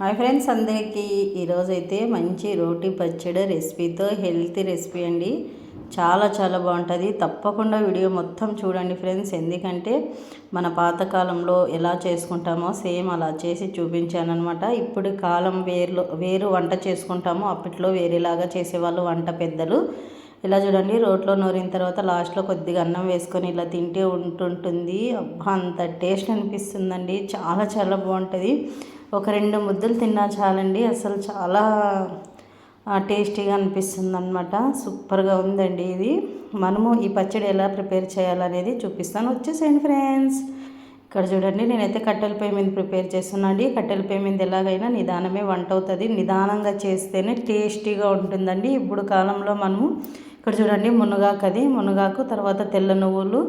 Hi friends, అందరికీ ఈరోజైతే మంచి రోటి పచ్చడి రెసిపీతో హెల్తీ రెసిపీ అండి. చాలా చాలా బాగుంటుంది. తప్పకుండా వీడియో మొత్తం చూడండి ఫ్రెండ్స్. ఎందుకంటే మన పాతకాలంలో ఎలా చేసుకుంటామో సేమ్ అలా చేసి చూపించాను అనమాట. ఇప్పుడు కాలం వేరు వంట చేసుకుంటాము, అప్పట్లో వేరేలాగా చేసేవాళ్ళు వంట పెద్దలు. ఇలా చూడండి, రోట్లో నూరిన తర్వాత లాస్ట్లో కొద్దిగా అన్నం వేసుకొని ఇలా తింటే ఉంటుంటుంది. అబ్బా, అంత టేస్ట్ అనిపిస్తుందండి. చాలా చాలా బాగుంటుంది. ఒక 2 ముద్దలు తిన్నా చాలండి. అసలు చాలా టేస్టీగా అనిపిస్తుంది అనమాట. సూపర్గా ఉందండి ఇది. మనము ఈ పచ్చడి ఎలా ప్రిపేర్ చేయాలనేది చూపిస్తాను. వచ్చేసేయండి ఫ్రెండ్స్. ఇక్కడ చూడండి, నేనైతే కట్టెల పొయ్యి మీద ప్రిపేర్ చేస్తున్నాను అండి. కట్టెల పొయ్యి మీద ఎలాగైనా నిదానమే వంట అవుతుంది. నిదానంగా చేస్తేనే టేస్టీగా ఉంటుందండి. ఇప్పుడు కాలంలో మనము ఇక్కడ చూడండి, మునగాకు, తర్వాత తెల్ల నువ్వులు,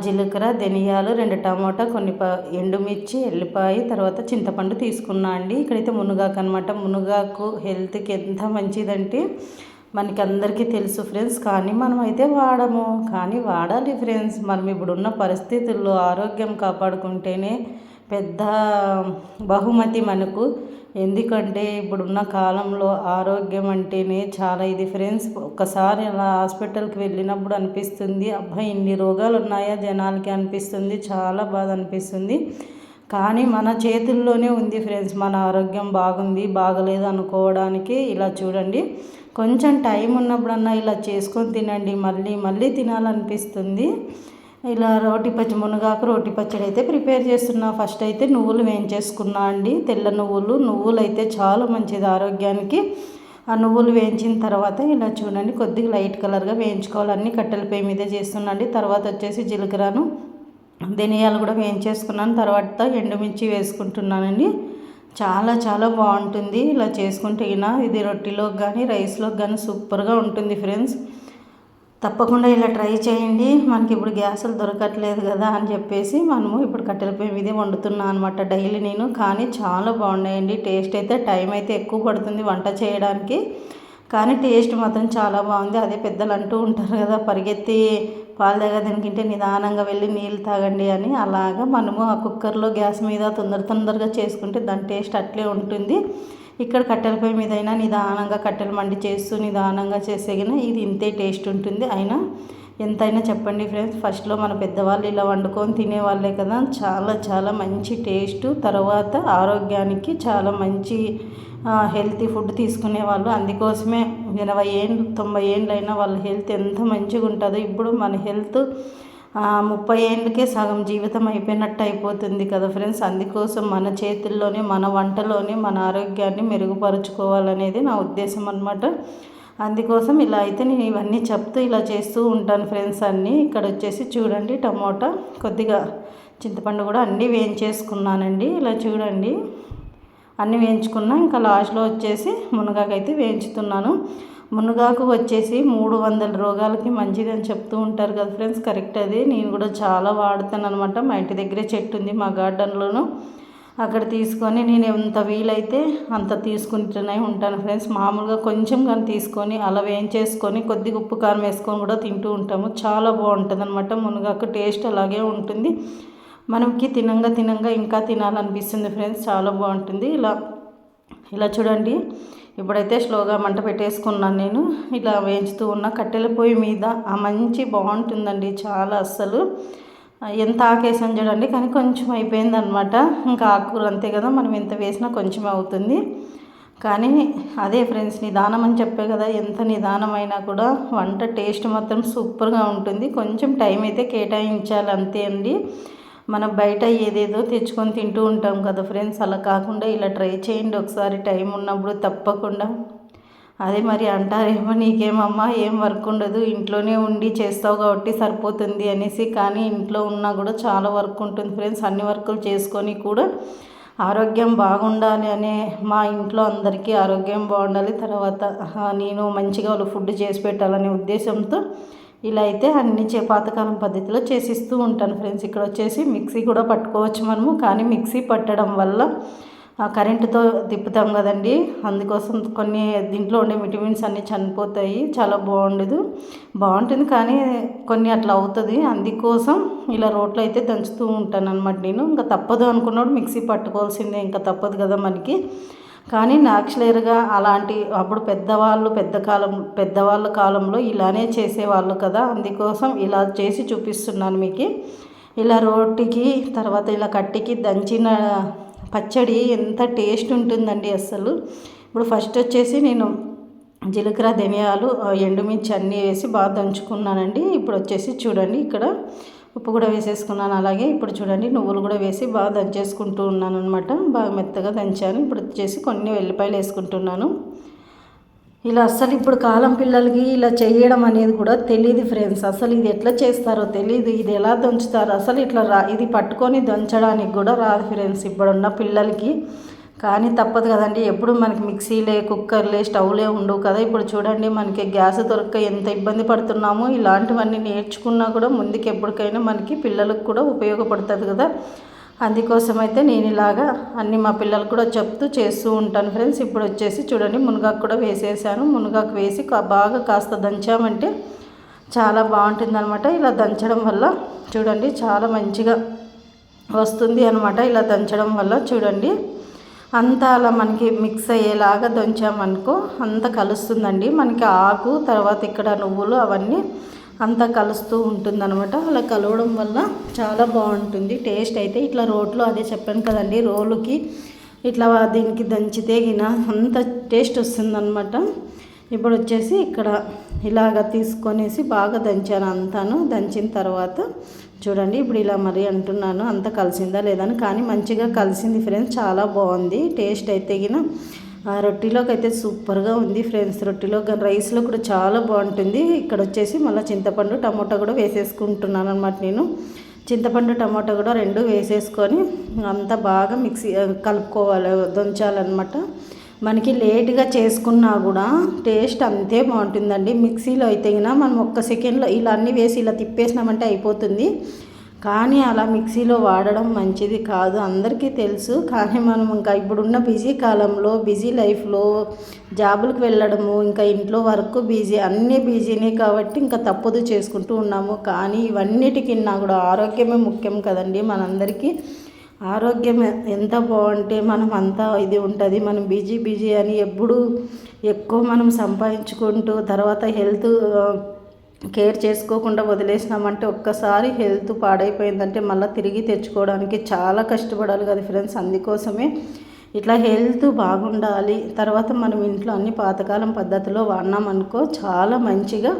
జీలకర్ర, ధనియాలు, 2 టమాటా, కొన్ని ఎండుమిర్చి, ఎల్లిపాయ, తర్వాత చింతపండు తీసుకున్నా అండి. ఇక్కడైతే మునగాకు అనమాట. మునగాకు హెల్త్కి ఎంత మంచిదంటే మనకి అందరికీ తెలుసు ఫ్రెండ్స్. కానీ మనం అయితే వాడము. కానీ వాడాలి ఫ్రెండ్స్. మనం ఇప్పుడున్న పరిస్థితుల్లో ఆరోగ్యం కాపాడుకుంటేనే పెద్ద బహుమతి మనకు. ఎందుకంటే ఇప్పుడున్న కాలంలో ఆరోగ్యం అంటేనే చాలా ఇది ఫ్రెండ్స్. ఒక్కసారి అలా హాస్పిటల్కి వెళ్ళినప్పుడు అనిపిస్తుంది, అబ్బాయి ఇన్ని రోగాలు ఉన్నాయా జనాలకి అనిపిస్తుంది. చాలా బాధ అనిపిస్తుంది. కానీ మన చేతుల్లోనే ఉంది ఫ్రెండ్స్. మన ఆరోగ్యం బాగుంది బాగలేదు అనుకోవడానికి. ఇలా చూడండి, కొంచెం టైం ఉన్నప్పుడన్నా ఇలా చేసుకొని తినండి. మళ్ళీ మళ్ళీ తినాలనిపిస్తుంది. ఇలా మునగాకు రోటి పచ్చడి అయితే ప్రిపేర్ చేస్తున్నా. ఫస్ట్ అయితే నువ్వులు వేయించేసుకున్నా అండి. తెల్ల నువ్వులు అయితే చాలా మంచిది ఆరోగ్యానికి. ఆ నువ్వులు వేయించిన తర్వాత ఇలా చూడండి, కొద్దిగా లైట్ కలర్గా వేయించుకోవాలి. అన్నీ కట్టెల పొయ్యి మీదే చేస్తున్నా అండి. తర్వాత వచ్చేసి జీలకర్రను, ధనియాలు కూడా వేయించేసుకున్నాను. తర్వాత ఎండుమిర్చి వేసుకుంటున్నానండి. చాలా చాలా బాగుంటుంది ఇలా చేసుకుంటే. ఇది రొట్టెలోకి కానీ రైస్లోకి కానీ సూపర్గా ఉంటుంది ఫ్రెండ్స్. తప్పకుండా ఇలా ట్రై చేయండి. మనకి ఇప్పుడు గ్యాసులు దొరకట్లేదు కదా అని చెప్పేసి మనము ఇప్పుడు కట్టెల పొయ్యి మీదే వండుతున్నాను అనమాట డైలీ నేను. కానీ చాలా బాగున్నాయండి. టేస్ట్ అయితే టైం అయితే ఎక్కువ పడుతుంది వంట చేయడానికి, కానీ టేస్ట్ మాత్రం చాలా బాగుంది. అదే పెద్దలు అంటూ ఉంటారు కదా, పరిగెత్తి పాలు తాగడానికంటే నిదానంగా వెళ్ళి నీళ్ళు తాగండి అని. అలాగా మనము ఆ కుక్కర్లో గ్యాస్ మీద తొందరగా చేసుకుంటే దాని టేస్ట్ అట్లే ఉంటుంది. ఇక్కడ కట్టెల పొయ్యి మీద అయినా నిదానంగా కట్టెలు మండి చేస్తూ నిదానంగా చేసేగిన ఇది ఇంతే టేస్ట్ ఉంటుంది. అయినా ఎంతైనా చెప్పండి ఫ్రెండ్స్, ఫస్ట్లో మన పెద్దవాళ్ళు ఇలా వండుకొని తినేవాళ్ళే కదా. చాలా చాలా మంచి టేస్ట్, తర్వాత ఆరోగ్యానికి చాలా మంచి హెల్తీ ఫుడ్ తీసుకునేవాళ్ళు. అందుకోసమే 80 ఏళ్ళు 90 ఏళ్ళు అయినా వాళ్ళ హెల్త్ ఎంత మంచిగా ఉంటుందో. ఇప్పుడు మన హెల్త్ 30 ఏళ్ళకే సగం జీవితం అయిపోయినట్టు అయిపోతుంది కదా ఫ్రెండ్స్. అందుకోసం మన చేతుల్లోనే, మన వంటలోనే మన ఆరోగ్యాన్ని మెరుగుపరుచుకోవాలనేది నా ఉద్దేశం అనమాట. అందుకోసం ఇలా అయితే నేను ఇవన్నీ చెప్తూ ఇలా చేస్తూ ఉంటాను ఫ్రెండ్స్ అన్నీ. ఇక్కడ వచ్చేసి చూడండి, టమోటా, కొద్దిగా చింతపండు కూడా అన్నీ వేయించేసుకున్నానండి. ఇలా చూడండి, అన్నీ వేయించుకున్నా. ఇంకా లాస్ట్లో వచ్చేసి మునగాకు అయితే వేయించుతున్నాను. మునగాకు వచ్చేసి 300 రోగాలకి మంచిది అని చెప్తూ ఉంటారు కదా ఫ్రెండ్స్. కరెక్ట్ అది. నేను కూడా చాలా వాడుతాను అనమాట. మా ఇంటి దగ్గరే చెట్టు ఉంది మా గార్డెన్లోను. అక్కడ తీసుకొని నేను ఎంత వీలైతే అంత తీసుకుంటూనే ఉంటాను ఫ్రెండ్స్. మామూలుగా కొంచెం కానీ తీసుకొని అలా వేయించేసుకొని కొద్దిగా ఉప్పు కారం వేసుకొని కూడా తింటూ ఉంటాము. చాలా బాగుంటుంది అనమాట. మునగాకు టేస్ట్ అలాగే ఉంటుంది. మనకి తినంగా ఇంకా తినాలనిపిస్తుంది ఫ్రెండ్స్. చాలా బాగుంటుంది. ఇలా చూడండి, ఇప్పుడైతే స్లోగా మంట పెట్టేసుకున్నాను నేను. ఇలా వేయించుతూ ఉన్న కట్టెల పొయ్యి మీద మంచి బాగుంటుందండి చాలా. అస్సలు ఎంత ఆకేసాను చూడండి, కానీ కొంచెం అయిపోయింది అనమాట. ఇంకా ఆకుకూర అంతే కదా, మనం ఎంత వేసినా కొంచెం అవుతుంది. కానీ అదే ఫ్రెండ్స్, నిదానం అని చెప్పే కదా. ఎంత నిదానమైనా కూడా వంట టేస్ట్ మాత్రం సూపర్గా ఉంటుంది. కొంచెం టైం అయితే కేటాయించాలి అంతే అండి. మనం బయట ఏదేదో తెచ్చుకొని తింటూ ఉంటాం కదా ఫ్రెండ్స్. అలా కాకుండా ఇలా ట్రై చేయండి ఒకసారి టైం ఉన్నప్పుడు తప్పకుండా. అదే మరి అంటారేమో, నీకేమమ్మా ఏం వర్క్ ఉండదు, ఇంట్లోనే ఉండి చేస్తావు కాబట్టి సరిపోతుంది అనేసి. కానీ ఇంట్లో ఉన్నా కూడా చాలా వర్క్ ఉంటుంది ఫ్రెండ్స్. అన్ని వర్కులు చేసుకొని కూడా ఆరోగ్యం బాగుండాలి అనే, మా ఇంట్లో అందరికీ ఆరోగ్యం బాగుండాలి, తర్వాత నేను మంచిగా వాళ్ళు ఫుడ్ చేసి పెట్టాలనే ఉద్దేశంతో ఇలా అయితే అన్ని పాతకాలం పద్ధతిలో చేసిస్తూ ఉంటాను ఫ్రెండ్స్. ఇక్కడ వచ్చేసి మిక్సీ కూడా పట్టుకోవచ్చు మనము, కానీ మిక్సీ పట్టడం వల్ల కరెంటుతో తిప్పుతాం కదండి, అందుకోసం కొన్ని దీంట్లో ఉండే విటమిన్స్ అన్నీ చనిపోతాయి, చాలా బాగుంటుంది కానీ కొన్ని అట్లా అవుతుంది. అందుకోసం ఇలా రోట్లో అయితే దంచుతూ ఉంటాను అనమాట నేను. ఇంకా తప్పదు అనుకున్నప్పుడు మిక్సీ పట్టుకోవాల్సిందే, ఇంకా తప్పదు కదా మనకి. కానీ న్యాచురల్గా అలాంటి అప్పుడు పెద్దవాళ్ళ కాలంలో ఇలానే చేసేవాళ్ళు కదా, అందుకోసం ఇలా చేసి చూపిస్తున్నాను మీకు. ఇలా రోటికి తర్వాత ఇలా కట్టికి దంచిన పచ్చడి ఎంత టేస్ట్ ఉంటుందండి అసలు. ఇప్పుడు ఫస్ట్ వచ్చేసి నేను జీలకర్ర, ధనియాలు, ఎండుమిర్చి అన్నీ వేసి బాగా దంచుకున్నానండి. ఇప్పుడు వచ్చేసి చూడండి ఇక్కడ ఉప్పు కూడా వేసేసుకున్నాను. అలాగే ఇప్పుడు చూడండి నువ్వులు కూడా వేసి బాగా దంచేసుకుంటూ ఉన్నాను అనమాట. బాగా మెత్తగా దంచాను. ఇప్పుడు వచ్చేసి కొన్ని వెల్లిపాయలు వేసుకుంటున్నాను. ఇలా అస్సలు ఇప్పుడు కాలం పిల్లలకి ఇలా చేయడం అనేది కూడా తెలియదు ఫ్రెండ్స్. అసలు ఇది ఎట్లా చేస్తారో తెలియదు, ఇది ఎలా దంచుతారో అసలు ఇట్లా ఇది పట్టుకొని దంచడానికి కూడా రాదు ఫ్రెండ్స్ ఇప్పుడున్న పిల్లలకి. కానీ తప్పదు కదండి, ఎప్పుడు మనకి మిక్సీలే, కుక్కర్లే, స్టవ్లే ఉండవు కదా. ఇప్పుడు చూడండి మనకి గ్యాస్ దొరక్క ఎంత ఇబ్బంది పడుతున్నామో, ఇలాంటివన్నీ నేర్చుకున్నా కూడా ముందుకు ఎప్పటికైనా మనకి పిల్లలకు కూడా ఉపయోగపడుతుంది కదా. అందుకోసమైతే నేను ఇలాగా అన్నీ మా పిల్లలకు కూడా చెప్తూ చేస్తూ ఉంటాను ఫ్రెండ్స్. ఇప్పుడు వచ్చేసి చూడండి మునగాకు కూడా వేసేసాను. మునగాకు వేసి బాగా కాస్త దంచామంటే చాలా బాగుంటుంది అనమాట. ఇలా దంచడం వల్ల చూడండి చాలా మంచిగా వస్తుంది అనమాట. ఇలా దంచడం వల్ల చూడండి అంతా అలా మనకి మిక్స్ అయ్యేలాగా దంచామనుకో అంత కలుస్తుందండి మనకి. ఆకు తర్వాత ఇక్కడ నువ్వులు అవన్నీ అంతా కలుస్తూ ఉంటుందన్నమాట. అలా కలవడం వల్ల చాలా బాగుంటుంది టేస్ట్ అయితే. ఇట్లా రోట్లో అదే చెప్పాను కదండి, రోలుకి ఇట్లా దీనికి దంచితే గిన అంత టేస్ట్ వస్తుందన్నమాట. ఇప్పుడు వచ్చేసి ఇక్కడ ఇలాగ తీసుకొనేసి బాగా దంచాను అంతాను. దంచిన తర్వాత చూడండి ఇప్పుడు ఇలా మరి అంటున్నాను అంత కలిసిందా లేదని, కానీ మంచిగా కలిసింది ఫ్రెండ్స్, చాలా బాగుంది టేస్ట్ అయితే గిన. రొట్టెలోకి అయితే సూపర్గా ఉంది ఫ్రెండ్స్. రొట్టెలో రైస్లో కూడా చాలా బాగుంటుంది. ఇక్కడ వచ్చేసి మళ్ళీ చింతపండు, టమోటా కూడా వేసేసుకుంటున్నాను అనమాట నేను. చింతపండు, టమోటా కూడా రెండు వేసేసుకొని అంతా బాగా మిక్సీ కలుపుకోవాలి, దంచాలన్నమాట. మనకి లేట్గా చేసుకున్నా కూడా టేస్ట్ అంతే బాగుంటుందండి. మిక్సీలో అయితే గిన మనం ఒక్క సెకండ్లో ఇలా అన్నీ వేసి ఇలా తిప్పేసినామంటే అయిపోతుంది. కానీ అలా మిక్సీలో వాడడం మంచిది కాదు, అందరికీ తెలుసు. కానీ మనం ఇంకా ఇప్పుడున్న బిజీ కాలంలో, బిజీ లైఫ్లో జాబులకు వెళ్ళడము, ఇంకా ఇంట్లో వర్క్ బిజీ, అన్నీ బిజీనే కాబట్టి ఇంకా తప్పదు చేసుకుంటూ ఉన్నాము. కానీ ఇవన్నిటికన్నా కూడా ఆరోగ్యమే ముఖ్యం కదండి మనందరికీ. ఆరోగ్యం ఎంత బాగుంటే మనం అంతా ఇది ఉంటుంది. మనం బిజీ అని ఎప్పుడు ఎక్కువ మనం సంపాదించుకుంటూ తర్వాత హెల్త్ కేర్ చేసుకోకుండా వదిలేసినామంటే ఒక్కసారి హెల్త్ పాడైపోయిందంటే మళ్ళీ తిరిగి తెచ్చుకోవడానికి చాలా కష్టపడాలి కదా ఫ్రెండ్స్. అందుకోసమే ఇట్లా హెల్త్ బాగుండాలి. తర్వాత మనం ఇంట్లో అన్ని పాతకాలం పద్ధతిలో వాడినామనుకో చాలా మంచిగా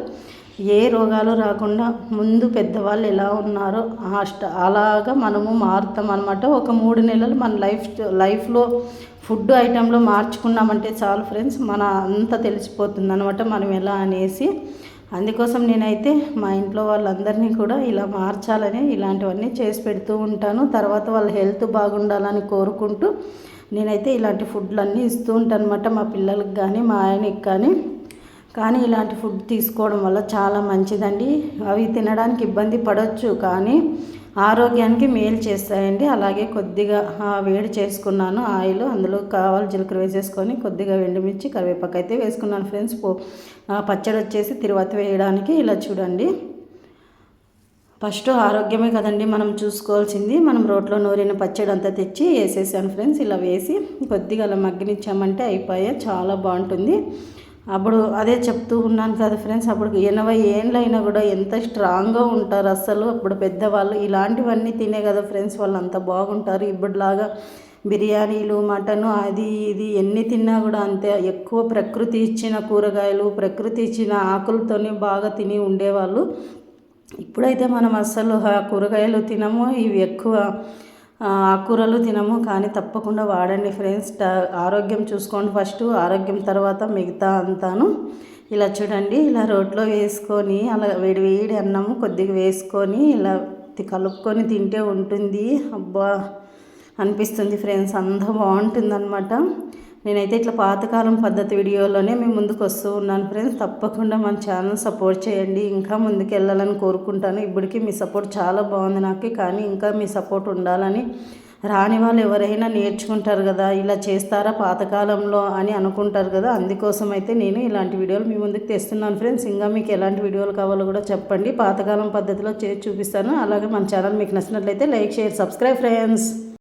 ఏ రోగాలు రాకుండా ముందు పెద్దవాళ్ళు ఎలా ఉన్నారో అలాగా మనము మారుతాం అనమాట. ఒక 3 నెలలు మన లైఫ్లో ఫుడ్ ఐటెంలో మార్చుకున్నామంటే చాలు ఫ్రెండ్స్, మన అంతా తెలిసిపోతుంది అనమాట మనం ఎలా అనేసి. అందుకోసం నేనైతే మా ఇంట్లో వాళ్ళందరినీ కూడా ఇలా మార్చాలని ఇలాంటివన్నీ చేసి పెడుతూ ఉంటాను. తర్వాత వాళ్ళ హెల్త్ బాగుండాలని కోరుకుంటూ నేనైతే ఇలాంటి ఫుడ్లన్నీ ఇస్తూ ఉంటాను అనమాట మా పిల్లలకు కానీ మా ఆయనకి కానీ ఇలాంటి ఫుడ్ తీసుకోవడం వల్ల చాలా మంచిదండి. అవి తినడానికి ఇబ్బంది పడవచ్చు కానీ ఆరోగ్యానికి మేలు చేస్తాయండి. అలాగే కొద్దిగా వేడి చేసుకున్నాను ఆయిల్, అందులో కావాలి జీలకర్ర వేసేసుకొని కొద్దిగా ఎండుమిర్చి, కరివేపాకు అయితే వేసుకున్నాను ఫ్రెండ్స్. పచ్చడి వచ్చేసి తిరువాత వేయడానికి. ఇలా చూడండి ఫస్ట్ ఆరోగ్యమే కదండి మనం చూసుకోవాల్సింది. మనం రోట్లో నూరిన పచ్చడి అంతా తెచ్చి వేసేసాను ఫ్రెండ్స్. ఇలా వేసి కొద్దిగా అలా మగ్గనిచ్చామంటే అయిపోయా, చాలా బాగుంటుంది. అప్పుడు అదే చెప్తూ ఉన్నాను కదా ఫ్రెండ్స్, అప్పుడు 80 ఏళ్ళైనా కూడా ఎంత స్ట్రాంగ్గా ఉంటారు అసలు. అప్పుడు పెద్దవాళ్ళు ఇలాంటివన్నీ తినే కదా ఫ్రెండ్స్, వాళ్ళు అంత బాగుంటారు. ఇప్పుడులాగా బిర్యానీలు, మటను, అది ఇది ఎన్ని తిన్నా కూడా అంతే. ఎక్కువ ప్రకృతి ఇచ్చిన కూరగాయలు, ప్రకృతి ఇచ్చిన ఆకులతోనే బాగా తిని ఉండేవాళ్ళు. ఇప్పుడైతే మనం అస్సలు కూరగాయలు తినము, ఇవి ఎక్కువ ఆకుకూరలు తినము. కానీ తప్పకుండా వాడండి ఫ్రెండ్స్. ఆరోగ్యం చూసుకోండి ఫస్ట్, ఆరోగ్యం తర్వాత మిగతా అంతాను. ఇలా చూడండి ఇలా రోట్లో వేసుకొని అలా వేడి అన్నము కొద్దిగా వేసుకొని ఇలా కలుపుకొని తింటే ఉంటుంది, అబ్బా అనిపిస్తుంది ఫ్రెండ్స్, అంత బాగుంటుందన్నమాట. నేనైతే ఇట్లా పాతకాలం పద్ధతి వీడియోలోనే మేము ముందుకు వస్తూ ఉన్నాను ఫ్రెండ్స్. తప్పకుండా మన ఛానల్ సపోర్ట్ చేయండి, ఇంకా ముందుకు వెళ్ళాలని కోరుకుంటాను. ఇప్పటికీ మీ సపోర్ట్ చాలా బాగుంది నాకు, కానీ ఇంకా మీ సపోర్ట్ ఉండాలని రాని వాళ్ళు ఎవరైనా నేర్చుకుంటారు కదా, ఇలా చేస్తారా పాతకాలంలో అని అనుకుంటారు కదా. అందుకోసం అయితే నేను ఇలాంటి వీడియోలు మీ ముందుకు తెస్తున్నాను ఫ్రెండ్స్. ఇంకా మీకు ఎలాంటి వీడియోలు కావాలో కూడా చెప్పండి, పాతకాలం పద్ధతిలో చేసి చూపిస్తాను. అలాగే మన ఛానల్ మీకు నచ్చినట్లయితే లైక్, షేర్, సబ్స్క్రైబ్ ఫ్రెండ్స్.